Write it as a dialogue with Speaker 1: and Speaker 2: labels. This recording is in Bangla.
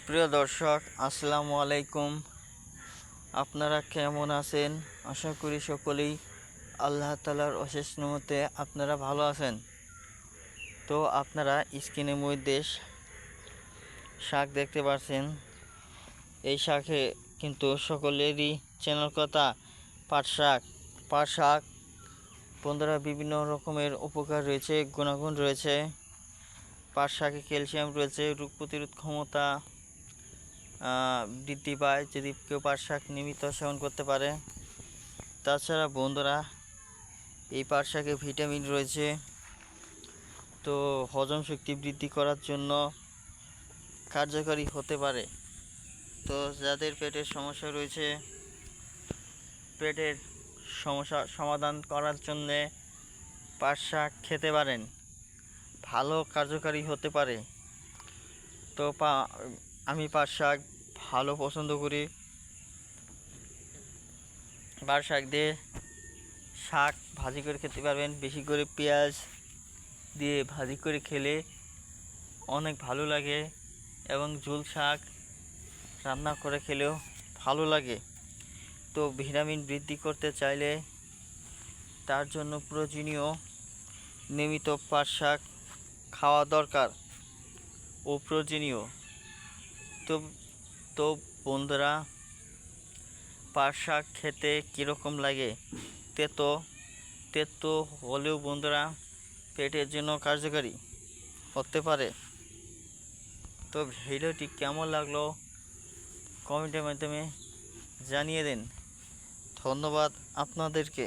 Speaker 1: প্রিয় দর্শক, আসসালামু আলাইকুম। আপনারা কেমন আছেন? আশা করি সকলেই আল্লাহ তাআলার অশেষ রহমতে আপনারা ভালো আছেন। তো আপনারা স্ক্রিনের মধ্যে শাক দেখতে পাচ্ছেন। এই শাকে কিন্তু সকলেরই চেনার কথা, পাট শাক বন্ধুরা বিভিন্ন রকমের উপকার রয়েছে, গুণাগুণ রয়েছে। পাট শাকে ক্যালসিয়াম রয়েছে, রোগ প্রতিরোধ ক্ষমতা বৃদ্ধি পায় যদি কেউ পাট শাক নিয়মিত সেবন করতে পারে। তাছাড়া বন্ধুরা, এই পাট শাকে ভিটামিন রয়েছে, তো হজম শক্তি বৃদ্ধি করার জন্য কার্যকরী হতে পারে। তো যাদের পেটের সমস্যা রয়েছে, পেটের সমস্যা সমাধান করার জন্যে পাট শাক খেতে পারেন, ভালো কার্যকারী হতে পারে। তো আমি পাট শাক ভালো পছন্দ করি। পাট শাক দিয়ে শাক ভাজি করে খেতে পারবেন, বেশি করে পেঁয়াজ দিয়ে ভাজি করে খেলে অনেক ভালো লাগে, এবং ঝোল শাক রান্না করে খেলেও ভালো লাগে। তো ভিটামিন বৃদ্ধি করতে চাইলে তার জন্য প্রয়োজনীয় নিয়মিত পাট শাক খাওয়া দরকার ও প্রয়োজনীয়। তো তো বন্ধুরা, পাট শাক খেতে কীরকম লাগে? তেতো তেতো হলেও বন্ধুরা পেটের জন্য কার্যকারী হতে পারে। তো ভিডিওটি কেমন লাগলো কমেন্টের মাধ্যমে জানিয়ে দিন। ধন্যবাদ আপনাদেরকে।